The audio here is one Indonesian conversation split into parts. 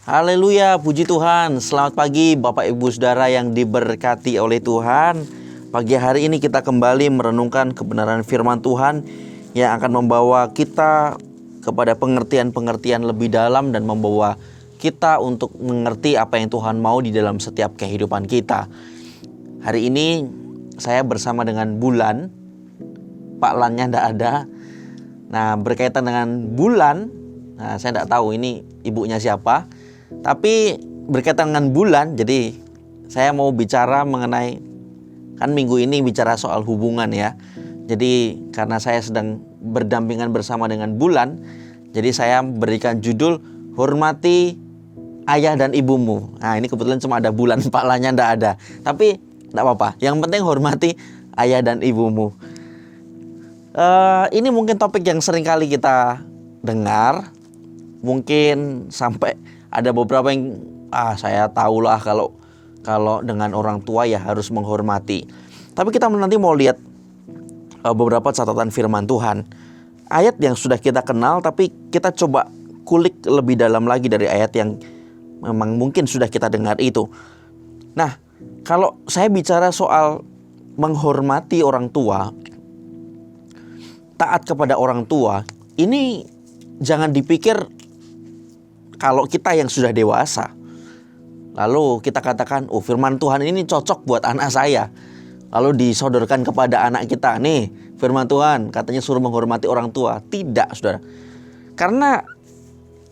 Haleluya, puji Tuhan. Selamat pagi Bapak Ibu Saudara yang diberkati oleh Tuhan. Pagi hari ini kita kembali merenungkan kebenaran firman Tuhan yang akan membawa kita kepada pengertian-pengertian lebih dalam dan membawa kita untuk mengerti apa yang Tuhan mau di dalam setiap kehidupan kita. Hari ini saya bersama dengan Bulan. Pak Lannya tidak ada. Nah, berkaitan dengan bulan, saya tidak tahu ini ibunya siapa. Tapi berkaitan dengan bulan, jadi saya mau bicara mengenai, kan minggu ini bicara soal hubungan ya. Jadi karena saya sedang berdampingan bersama dengan bulan, jadi saya berikan judul Hormati Ayah dan Ibumu. Nah, ini kebetulan cuma ada Bulan, Pak Lanya tidak ada. Tapi tidak apa-apa, yang penting hormati ayah dan ibumu. Ini mungkin topik yang sering kali kita dengar. Mungkin sampai ada beberapa yang saya tahulah kalau dengan orang tua ya harus menghormati. Tapi kita nanti mau lihat beberapa catatan firman Tuhan. Ayat yang sudah kita kenal, tapi kita coba kulik lebih dalam lagi dari ayat yang memang mungkin sudah kita dengar itu. Nah, kalau saya bicara soal menghormati orang tua, taat kepada orang tua, ini jangan dipikir kalau kita yang sudah dewasa, lalu kita katakan, oh firman Tuhan ini cocok buat anak saya. Lalu disodorkan kepada anak kita, nih firman Tuhan katanya suruh menghormati orang tua. Tidak, saudara. Karena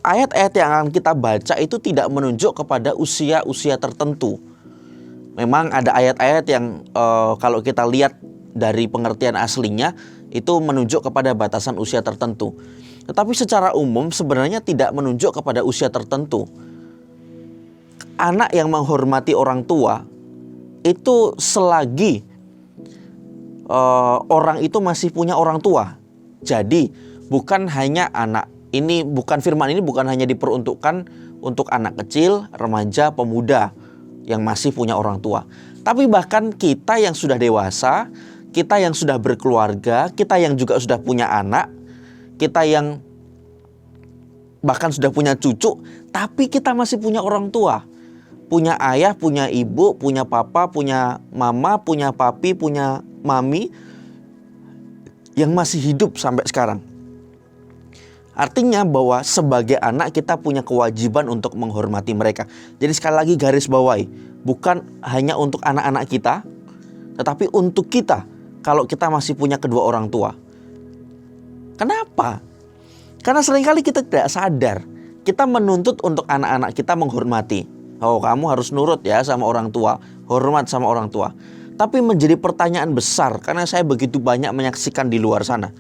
ayat-ayat yang akan kita baca itu tidak menunjuk kepada usia-usia tertentu. Memang ada ayat-ayat yang kalau kita lihat dari pengertian aslinya, itu menunjuk kepada batasan usia tertentu. Tetapi secara umum sebenarnya tidak menunjuk kepada usia tertentu. Anak yang menghormati orang tua itu selagi orang itu masih punya orang tua. Jadi bukan hanya firman ini bukan hanya diperuntukkan untuk anak kecil, remaja, pemuda yang masih punya orang tua. Tapi bahkan kita yang sudah dewasa, kita yang sudah berkeluarga, kita yang juga sudah punya anak, kita yang bahkan sudah punya cucu, tapi kita masih punya orang tua. Punya ayah, punya ibu, punya papa, punya mama, punya papi, punya mami yang masih hidup sampai sekarang. Artinya bahwa sebagai anak kita punya kewajiban untuk menghormati mereka. Jadi sekali lagi garis bawahi, bukan hanya untuk anak-anak kita, tetapi untuk kita kalau kita masih punya kedua orang tua. Kenapa? Karena seringkali kita tidak sadar. Kita menuntut untuk anak-anak kita menghormati. Oh, kamu harus nurut ya sama orang tua, hormat sama orang tua. Tapi menjadi pertanyaan besar karena saya begitu banyak menyaksikan di luar sana.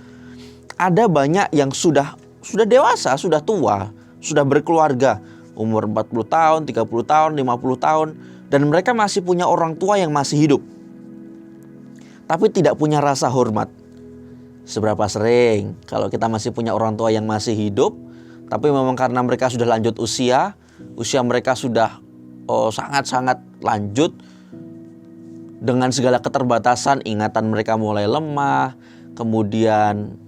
Ada banyak yang sudah dewasa, sudah tua, sudah berkeluarga, umur 40 tahun, 30 tahun, 50 tahun, dan mereka masih punya orang tua yang masih hidup. Tapi tidak punya rasa hormat. Seberapa sering kalau kita masih punya orang tua yang masih hidup, tapi memang karena mereka sudah lanjut usia mereka sudah sangat-sangat lanjut, dengan segala keterbatasan, ingatan mereka mulai lemah, kemudian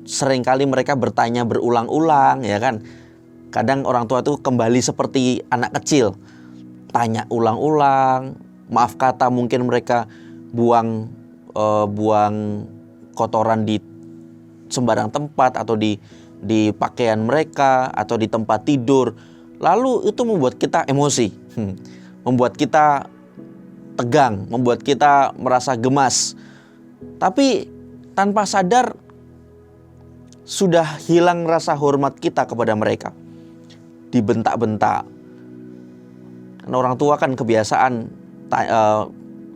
seringkali mereka bertanya berulang-ulang, ya kan? Kadang orang tua itu kembali seperti anak kecil, tanya ulang-ulang, maaf kata mungkin mereka buang kotoran di sembarang tempat atau di pakaian mereka atau di tempat tidur. Lalu itu membuat kita emosi, membuat kita tegang, membuat kita merasa gemas. Tapi tanpa sadar sudah hilang rasa hormat kita kepada mereka. Dibentak-bentak. Karena orang tua kan kebiasaan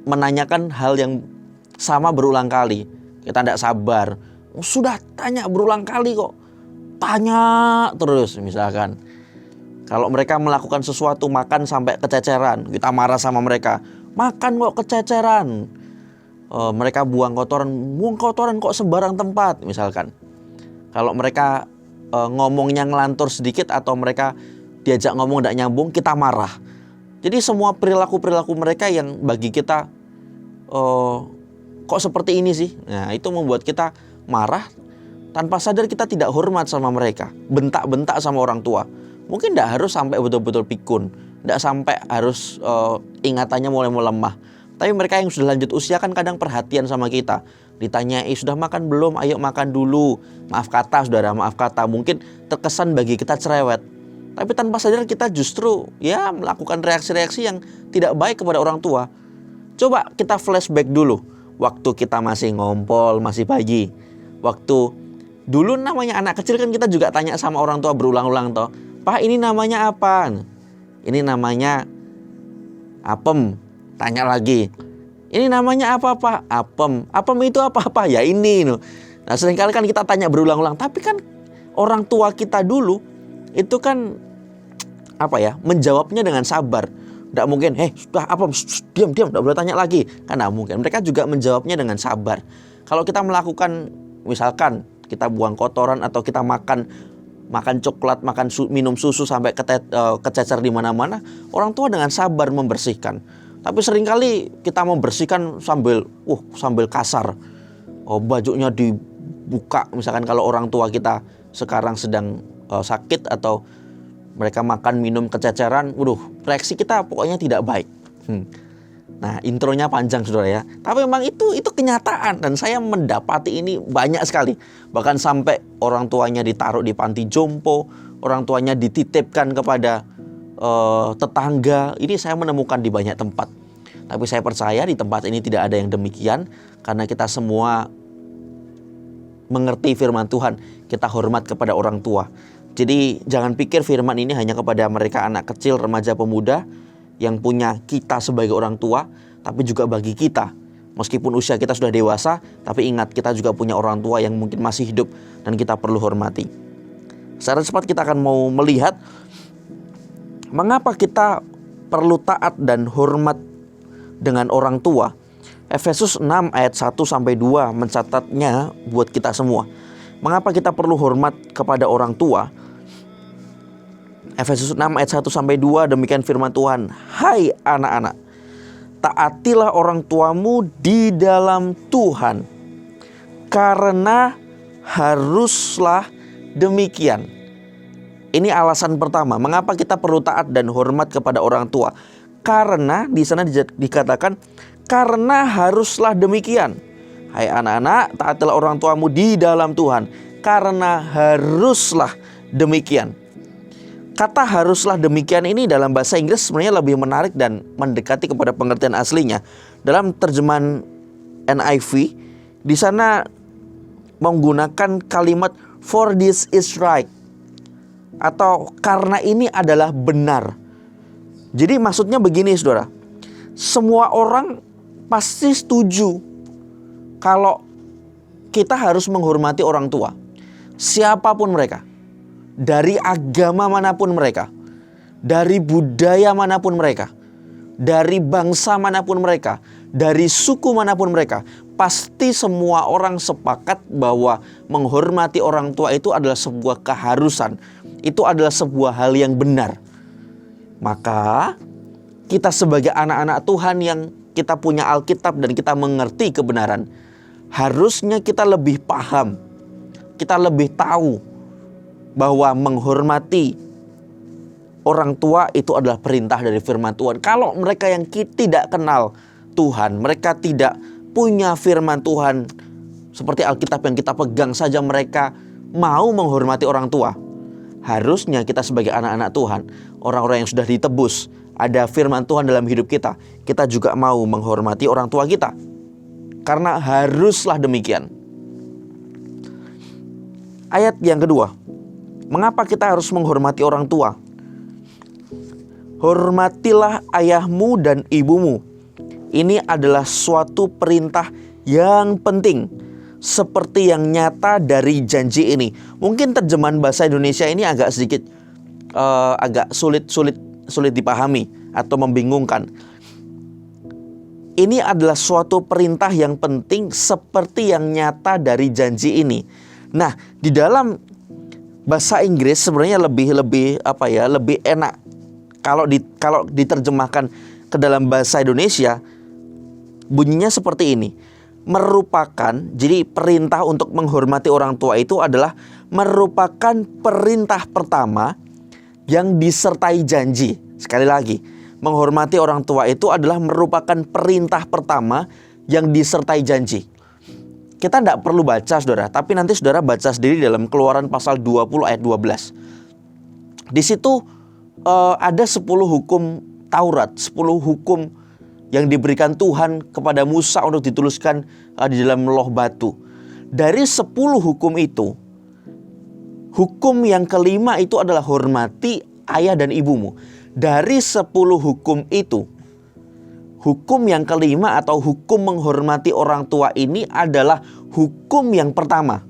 menanyakan hal yang sama berulang kali. Kita tidak sabar. Sudah tanya berulang kali kok. Tanya terus misalkan. Kalau mereka melakukan sesuatu, makan sampai kececeran, kita marah sama mereka. Makan kok kececeran. Mereka buang kotoran kok sembarang tempat misalkan. Kalau mereka ngomongnya ngelantur sedikit atau mereka diajak ngomong tidak nyambung, kita marah. Jadi semua perilaku-perilaku mereka yang bagi kita kok seperti ini sih? Nah, itu membuat kita marah. Tanpa sadar kita tidak hormat sama mereka. Bentak-bentak sama orang tua. Mungkin tidak harus sampai betul-betul pikun, tidak sampai harus ingatannya mulai melemah. Tapi mereka yang sudah lanjut usia kan kadang perhatian sama kita. Ditanyai, sudah makan belum? Ayo makan dulu. Maaf kata, saudara, maaf kata. Mungkin terkesan bagi kita cerewet. Tapi tanpa sadar kita justru ya melakukan reaksi-reaksi yang tidak baik kepada orang tua. Coba kita flashback dulu. Waktu kita masih ngompol, masih bayi. Waktu dulu namanya anak kecil kan kita juga tanya sama orang tua berulang-ulang toh. Pak, ini namanya apa? Ini namanya apem. Tanya lagi. Ini namanya apa Pak? Apem. Apem itu apa-apa? Ya ini. Nah seringkali kan kita tanya berulang-ulang. Tapi kan orang tua kita dulu itu kan menjawabnya dengan sabar. Tidak mungkin, sudah apem, diam, tidak boleh tanya lagi. Kan tidak mungkin. Mereka juga menjawabnya dengan sabar. Kalau kita melakukan, misalkan kita buang kotoran atau kita makan coklat, minum susu sampai kececer di mana-mana, orang tua dengan sabar membersihkan. Tapi seringkali kita membersihkan sambil kasar. Bajunya dibuka, misalkan kalau orang tua kita sekarang sedang sakit atau mereka makan minum kececeran, reaksi kita pokoknya tidak baik. Nah, intronya panjang saudara ya. Tapi memang itu kenyataan dan saya mendapati ini banyak sekali. Bahkan sampai orang tuanya ditaruh di panti jompo, orang tuanya dititipkan kepada tetangga. Ini saya menemukan di banyak tempat. Tapi saya percaya di tempat ini tidak ada yang demikian karena kita semua mengerti firman Tuhan. Kita hormat kepada orang tua. Jadi jangan pikir firman ini hanya kepada mereka anak kecil, remaja, pemuda yang punya kita sebagai orang tua, tapi juga bagi kita. Meskipun usia kita sudah dewasa, tapi ingat kita juga punya orang tua yang mungkin masih hidup dan kita perlu hormati. Secara cepat kita akan mau melihat mengapa kita perlu taat dan hormat dengan orang tua. Efesus 6 ayat 1 sampai 2 mencatatnya buat kita semua. Mengapa kita perlu hormat kepada orang tua? Efesus 6 ayat 1 sampai 2 demikian firman Tuhan. Hai anak-anak, taatilah orang tuamu di dalam Tuhan, karena haruslah demikian. Ini alasan pertama, mengapa kita perlu taat dan hormat kepada orang tua. Karena di sana dikatakan karena haruslah demikian. Hai anak-anak, taatilah orang tuamu di dalam Tuhan, karena haruslah demikian. Kata haruslah demikian ini dalam bahasa Inggris sebenarnya lebih menarik dan mendekati kepada pengertian aslinya. Dalam terjemahan NIV, di sana menggunakan kalimat for this is right, atau karena ini adalah benar. Jadi maksudnya begini saudara, semua orang pasti setuju kalau kita harus menghormati orang tua, siapapun mereka. Dari agama manapun mereka, dari budaya manapun mereka, dari bangsa manapun mereka, dari suku manapun mereka, pasti semua orang sepakat bahwa menghormati orang tua itu adalah sebuah keharusan. Itu adalah sebuah hal yang benar. Maka kita sebagai anak-anak Tuhan yang kita punya Alkitab dan kita mengerti kebenaran, harusnya kita lebih paham, kita lebih tahu bahwa menghormati orang tua itu adalah perintah dari firman Tuhan. Kalau mereka yang tidak kenal Tuhan, mereka tidak punya firman Tuhan seperti Alkitab yang kita pegang saja, mereka mau menghormati orang tua. Harusnya kita sebagai anak-anak Tuhan, orang-orang yang sudah ditebus, ada firman Tuhan dalam hidup kita, kita juga mau menghormati orang tua kita. Karena haruslah demikian. Ayat yang kedua, mengapa kita harus menghormati orang tua? Hormatilah ayahmu dan ibumu. Ini adalah suatu perintah yang penting, seperti yang nyata dari janji ini. Mungkin terjemahan bahasa Indonesia ini agak sedikit agak sulit dipahami atau membingungkan. Ini adalah suatu perintah yang penting, seperti yang nyata dari janji ini. Nah, di dalam bahasa Inggris sebenarnya lebih enak kalau diterjemahkan ke dalam bahasa Indonesia, bunyinya seperti ini. Jadi perintah untuk menghormati orang tua itu adalah merupakan perintah pertama yang disertai janji. Sekali lagi, menghormati orang tua itu adalah merupakan perintah pertama yang disertai janji. Kita tidak perlu baca saudara, tapi nanti saudara baca sendiri dalam Keluaran pasal 20 ayat 12. Di situ ada 10 hukum Taurat, 10 hukum yang diberikan Tuhan kepada Musa untuk dituliskan di dalam loh batu. Dari 10 hukum itu, hukum yang kelima itu adalah hormati ayah dan ibumu. Dari 10 hukum itu, hukum yang kelima atau hukum menghormati orang tua ini adalah hukum yang pertama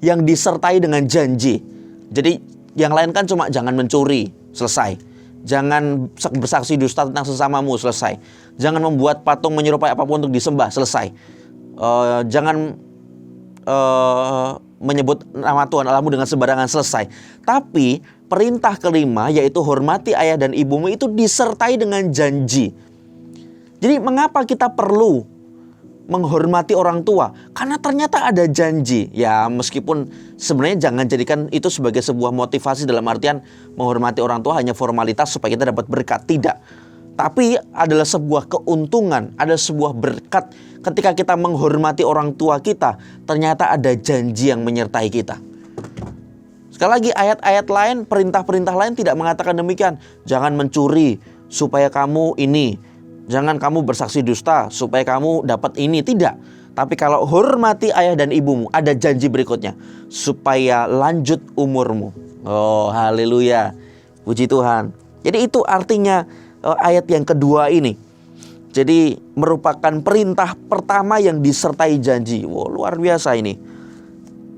yang disertai dengan janji. Jadi yang lain kan cuma jangan mencuri, selesai. Jangan bersaksi dusta tentang sesamamu, selesai. Jangan membuat patung menyerupai apapun untuk disembah, selesai. Jangan menyebut nama Tuhan Allahmu dengan sembarangan, selesai. Tapi perintah kelima yaitu hormati ayah dan ibumu itu disertai dengan janji. Jadi mengapa kita perlu menghormati orang tua? Karena ternyata ada janji. Ya meskipun sebenarnya jangan jadikan itu sebagai sebuah motivasi dalam artian menghormati orang tua hanya formalitas supaya kita dapat berkat. Tidak. Tapi adalah sebuah keuntungan, ada sebuah berkat ketika kita menghormati orang tua kita. Ternyata ada janji yang menyertai kita. Sekali lagi ayat-ayat lain, perintah-perintah lain tidak mengatakan demikian. Jangan mencuri supaya kamu ini. Jangan kamu bersaksi dusta supaya kamu dapat ini. Tidak. Tapi kalau hormati ayah dan ibumu, ada janji berikutnya. Supaya lanjut umurmu. Oh haleluya. Puji Tuhan. Jadi itu artinya ayat yang kedua ini. Jadi merupakan perintah pertama yang disertai janji. Wow, luar biasa ini.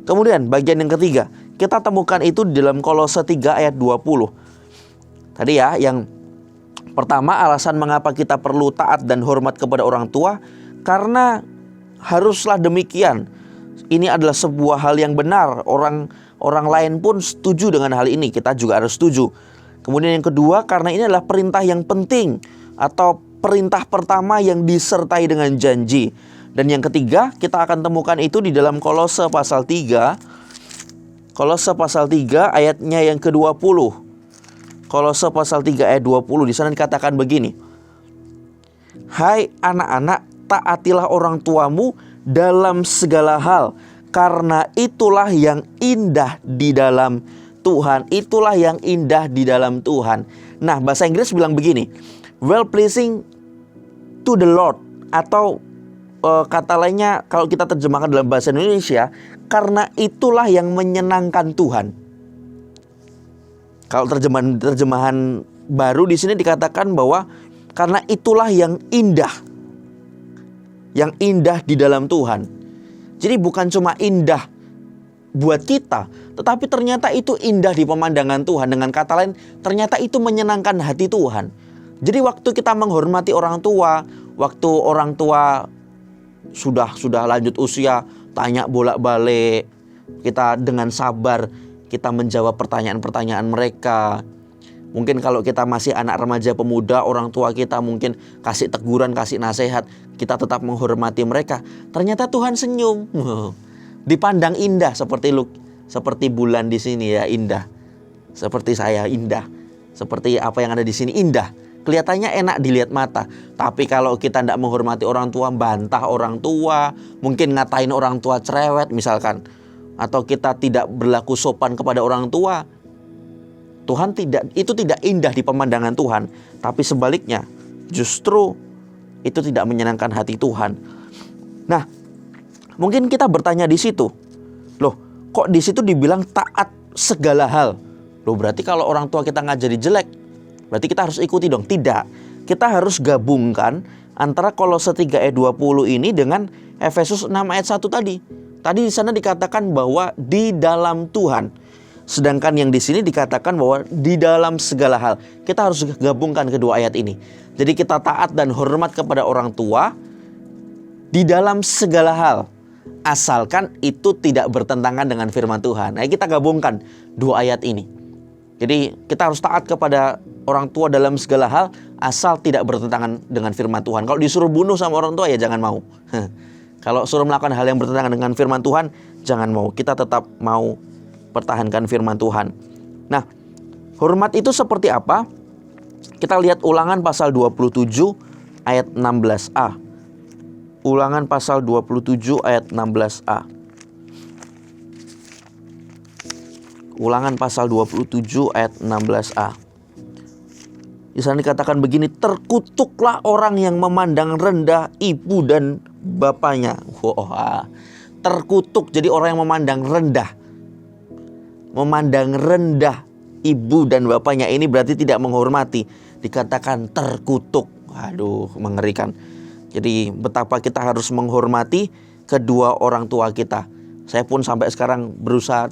Kemudian bagian yang ketiga. Kita temukan itu di dalam Kolose 3 ayat 20. Tadi ya yang pertama, alasan mengapa kita perlu taat dan hormat kepada orang tua, karena haruslah demikian. Ini adalah sebuah hal yang benar. Orang lain pun setuju dengan hal ini. Kita juga harus setuju. Kemudian yang kedua, karena ini adalah perintah yang penting atau perintah pertama yang disertai dengan janji. Dan yang ketiga, kita akan temukan itu di dalam Kolose pasal 3. Kolose pasal 3 ayatnya yang ke-20. Kolose pasal 3 ayat 20, di sana dikatakan begini. Hai anak-anak, taatilah orang tuamu dalam segala hal, karena itulah yang indah di dalam Tuhan. Itulah yang indah di dalam Tuhan. Nah, bahasa Inggris bilang begini. Well pleasing to the Lord. Atau kata lainnya kalau kita terjemahkan dalam bahasa Indonesia, karena itulah yang menyenangkan Tuhan. Kalau terjemahan baru di sini dikatakan bahwa karena itulah yang indah. Yang indah di dalam Tuhan. Jadi bukan cuma indah buat kita, tetapi ternyata itu indah di pemandangan Tuhan. Dengan kata lain, ternyata itu menyenangkan hati Tuhan. Jadi waktu kita menghormati orang tua, waktu orang tua sudah lanjut usia, tanya bolak-balik, kita dengan sabar kita menjawab pertanyaan-pertanyaan mereka. Mungkin kalau kita masih anak remaja pemuda, orang tua kita mungkin kasih teguran, kasih nasihat, kita tetap menghormati mereka. Ternyata Tuhan senyum. Dipandang indah seperti bulan di sini ya, indah. Seperti saya indah. Seperti apa yang ada di sini indah. Kelihatannya enak dilihat mata. Tapi kalau kita tidak menghormati orang tua, bantah orang tua, mungkin ngatain orang tua cerewet misalkan, atau kita tidak berlaku sopan kepada orang tua, itu tidak indah di pemandangan Tuhan. Tapi sebaliknya, justru itu tidak menyenangkan hati Tuhan. Nah, mungkin kita bertanya di situ, loh, kok di situ dibilang taat segala hal? Loh, berarti kalau orang tua kita ngajari jelek, berarti kita harus ikuti dong? Tidak. Kita harus gabungkan antara Kolose 3 ayat 20 ini dengan Efesus 6 ayat 1 tadi. Tadi di sana dikatakan bahwa di dalam Tuhan. Sedangkan yang di sini dikatakan bahwa di dalam segala hal. Kita harus gabungkan kedua ayat ini. Jadi kita taat dan hormat kepada orang tua di dalam segala hal. Asalkan itu tidak bertentangan dengan firman Tuhan. Nah, kita gabungkan dua ayat ini. Jadi kita harus taat kepada orang tua dalam segala hal asal tidak bertentangan dengan firman Tuhan. Kalau disuruh bunuh sama orang tua ya jangan mau. Kalau suruh melakukan hal yang bertentangan dengan firman Tuhan, jangan mau. Kita tetap mau pertahankan firman Tuhan. Nah, Hormat itu seperti apa? Kita lihat Ulangan pasal 27 ayat 16a. Ulangan pasal 27 ayat 16a. Ulangan pasal 27 ayat 16a. Di sana dikatakan begini, terkutuklah orang yang memandang rendah ibu dan bapaknya. Wah, terkutuk, jadi orang yang memandang rendah. Memandang rendah ibu dan bapaknya, ini berarti tidak menghormati. Dikatakan terkutuk. Aduh, mengerikan. Jadi betapa kita harus menghormati kedua orang tua kita. Saya pun sampai sekarang berusaha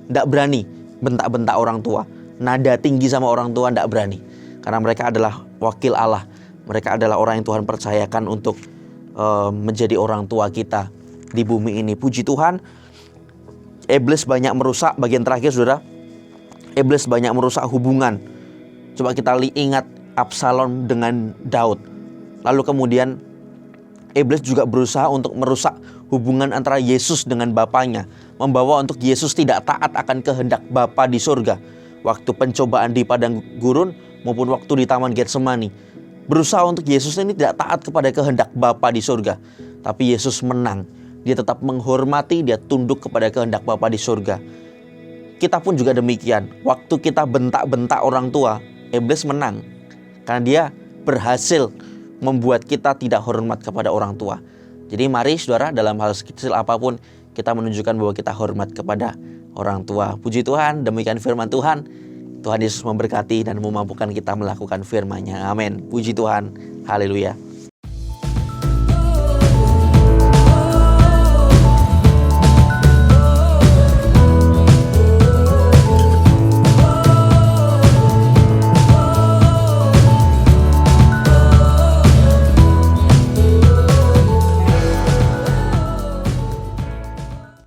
tidak berani bentak-bentak orang tua. Nada tinggi sama orang tua tidak berani. Karena mereka adalah wakil Allah. Mereka adalah orang yang Tuhan percayakan untuk menjadi orang tua kita di bumi ini. Puji Tuhan, iblis banyak merusak, bagian terakhir saudara. Iblis banyak merusak hubungan. Coba kita ingat Absalom dengan Daud. Lalu kemudian iblis juga berusaha untuk merusak hubungan antara Yesus dengan Bapaknya. Membawa untuk Yesus tidak taat akan kehendak Bapa di surga. Waktu pencobaan di padang gurun maupun waktu di taman Getsemani. Berusaha untuk Yesus ini tidak taat kepada kehendak Bapa di surga. Tapi Yesus menang. Dia tetap menghormati, dia tunduk kepada kehendak Bapa di surga. Kita pun juga demikian. Waktu kita bentak-bentak orang tua, iblis menang. Karena dia berhasil membuat kita tidak hormat kepada orang tua. Jadi mari saudara, dalam hal sekecil apapun kita menunjukkan bahwa kita hormat kepada orang tua. Puji Tuhan, demikian firman Tuhan. Tuhan Yesus memberkati dan memampukan kita melakukan firman-Nya. Amin. Puji Tuhan. Haleluya.